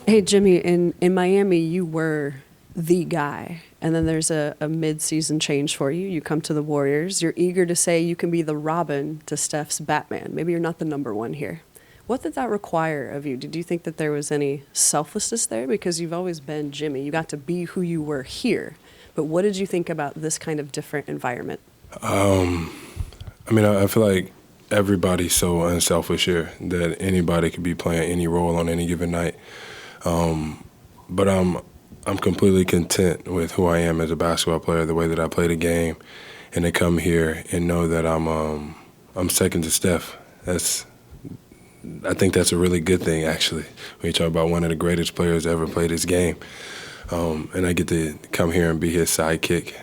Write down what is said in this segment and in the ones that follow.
Hey, Jimmy, in Miami, you were the guy. And then there's a mid-season change for you. You come to the Warriors. You're eager to say you can be the Robin to Steph's Batman. Maybe you're not the number one here. What did that require of you? Did you think that there was any selflessness there? Because you've always been Jimmy. You got to be who you were here. But what did you think about this kind of different environment? I feel like everybody's so unselfish here that anybody could be playing any role on any given night. But I'm completely content with who I am as a basketball player, the way that I play the game, and to come here and know that I'm second to Steph. I think that's a really good thing, actually, when you talk about one of the greatest players to ever play this game. And I get to come here and be his sidekick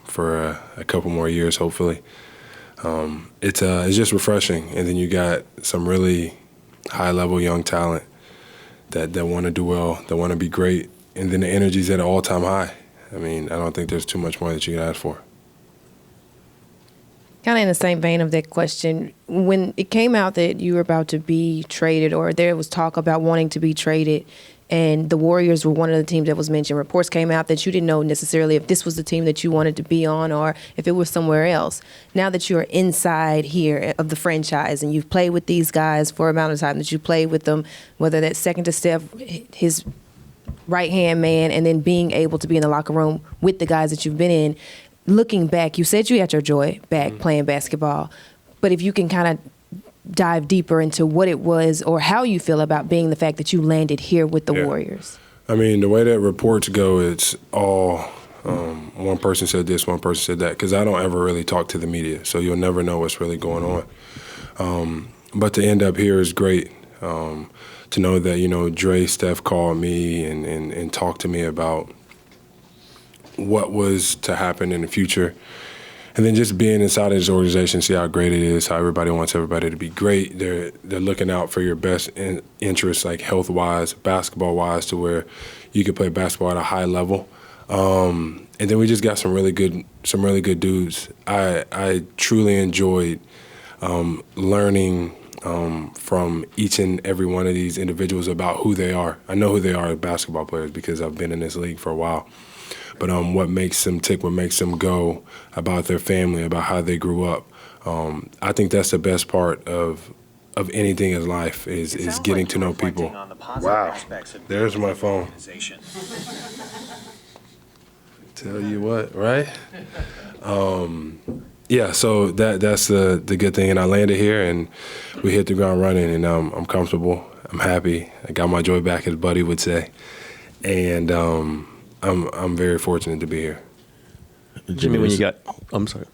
for a couple more years, hopefully. It's just refreshing, and then you got some really high-level young talent that want to do well, that want to be great, and then the energy's at an all-time high. I don't think there's too much more that you can ask for. Kind of in the same vein of that question, when it came out that you were about to be traded, or there was talk about wanting to be traded, and the Warriors were one of the teams that was mentioned, reports came out that you didn't know necessarily if this was the team that you wanted to be on or if it was somewhere else. Now that you're inside here of the franchise and you've played with these guys for amount of time that you played with them, whether that's second to Steph, his right-hand man, and then being able to be in the locker room with the guys that you've been in, looking back, you said you had your joy back playing basketball, but if you can kind of dive deeper into what it was or how you feel about being the fact that you landed here with the Warriors. The way that reports go, it's all one person said this, one person said that, because I don't ever really talk to the media, so you'll never know what's really going on. But to end up here is great. To know that, Dre, Steph called me and talked to me about what was to happen in the future. And then just being inside of this organization, see how great it is, how everybody wants everybody to be great. They're looking out for your best interests, like health-wise, basketball-wise, to where you can play basketball at a high level. And then we just got some really good dudes. I truly enjoyed learning from each and every one of these individuals about who they are. I know who they are as basketball players because I've been in this league for a while. But what makes them tick, what makes them go, about their family, about how they grew up. I think that's the best part of anything in life is getting to know people. Wow, there's my phone. Tell you what, right? So that's the good thing. And I landed here, and we hit the ground running, and I'm comfortable. I'm happy. I got my joy back, as Buddy would say. And I'm very fortunate to be here. Jimmy, I'm sorry.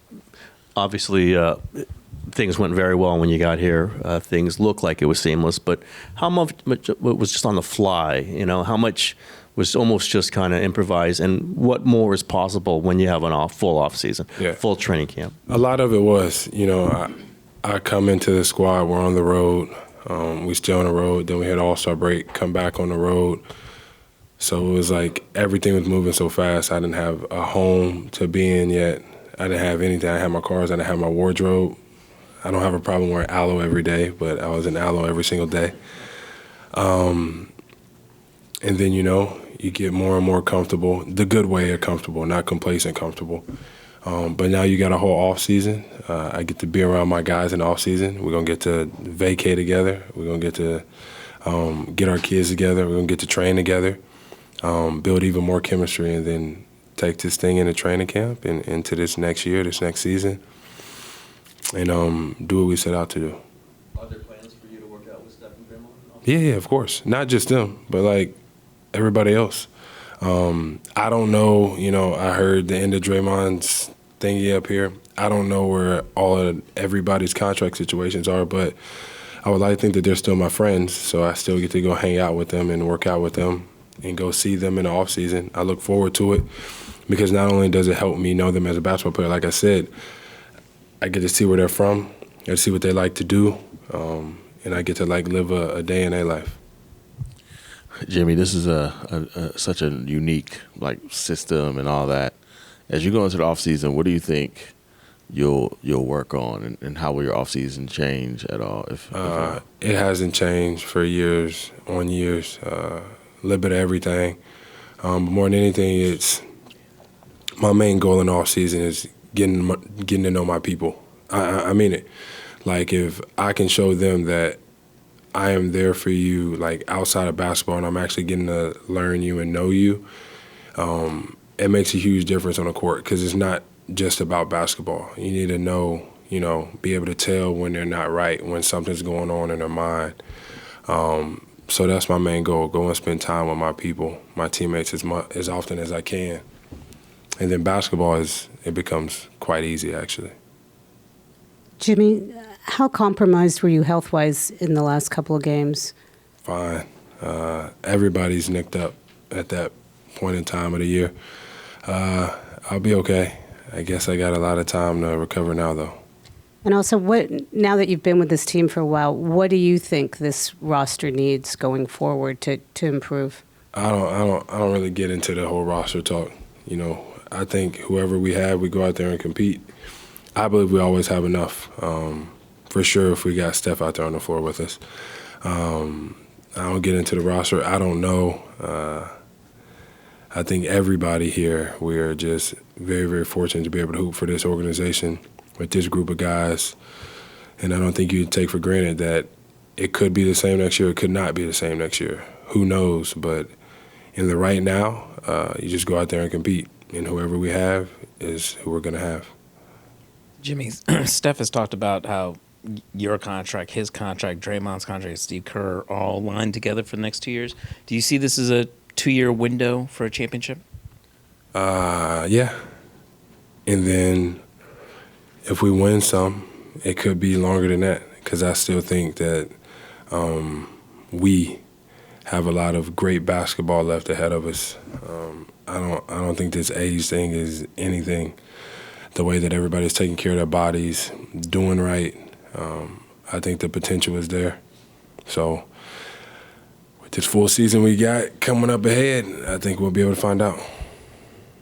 Obviously, things went very well when you got here. Things looked like it was seamless, but how much was just on the fly? How much was almost just kind of improvised, and what more is possible when you have full off season, full training camp? A lot of it was, I come into the squad, we're on the road, we stay on the road, then we had All-Star break, come back on the road. So it was like everything was moving so fast. I didn't have a home to be in yet. I didn't have anything. I had my cars. I didn't have my wardrobe. I don't have a problem wearing aloe every day, but I was in aloe every single day. And then, you get more and more comfortable, the good way of comfortable, not complacent comfortable. But now you got a whole off season. I get to be around my guys in the off season. We're going to get to vacay together. We're going to get to get our kids together. We're going to get to train together. Build even more chemistry, and then take this thing into training camp and into this next year, this next season, and do what we set out to do. Are there plans for you to work out with Steph and Draymond? Yeah, of course. Not just them, but like everybody else. I don't know, I heard the end of Draymond's thingy up here. I don't know where all of everybody's contract situations are, but I would like to think that they're still my friends, so I still get to go hang out with them and work out with them and go see them in the off season. I look forward to it because not only does it help me know them as a basketball player, like I said, I get to see where they're from, I get to see what they like to do, and I get to live a day in their life. Jimmy, this is such a unique system and all that. As you go into the off season, what do you think you'll work on, and how will your off season change at all? If it hasn't changed for years on years. little bit of everything. But more than anything, it's my main goal in the off season is getting to know my people. I mean it. Like, if I can show them that I am there for you, like, outside of basketball, and I'm actually getting to learn you and know you, it makes a huge difference on the court, because it's not just about basketball. You need to know, be able to tell when they're not right, when something's going on in their mind. So that's my main goal, go and spend time with my people, my teammates, as often as I can. And then basketball, it becomes quite easy, actually. Jimmy, how compromised were you health-wise in the last couple of games? Fine. Everybody's nicked up at that point in time of the year. I'll be okay. I guess I got a lot of time to recover now, though. And also, now that you've been with this team for a while, what do you think this roster needs going forward to improve? I don't really get into the whole roster talk. I think whoever we have, we go out there and compete. I believe we always have enough. For sure, if we got Steph out there on the floor with us. I don't get into the roster. I don't know. I think everybody here, we are just very, very fortunate to be able to hoop for this organization with this group of guys. And I don't think you can take for granted that it could be the same next year, it could not be the same next year. Who knows? But in the right now, you just go out there and compete. And whoever we have is who we're going to have. Jimmy, Steph has talked about how your contract, his contract, Draymond's contract, Steve Kerr all lined together for the next 2 years. Do you see this as a 2-year window for a championship? Yeah. And then if we win some, it could be longer than that, because I still think that we have a lot of great basketball left ahead of us. I don't think this age thing is anything. The way that everybody's taking care of their bodies, doing right, I think the potential is there. So with this full season we got coming up ahead, I think we'll be able to find out.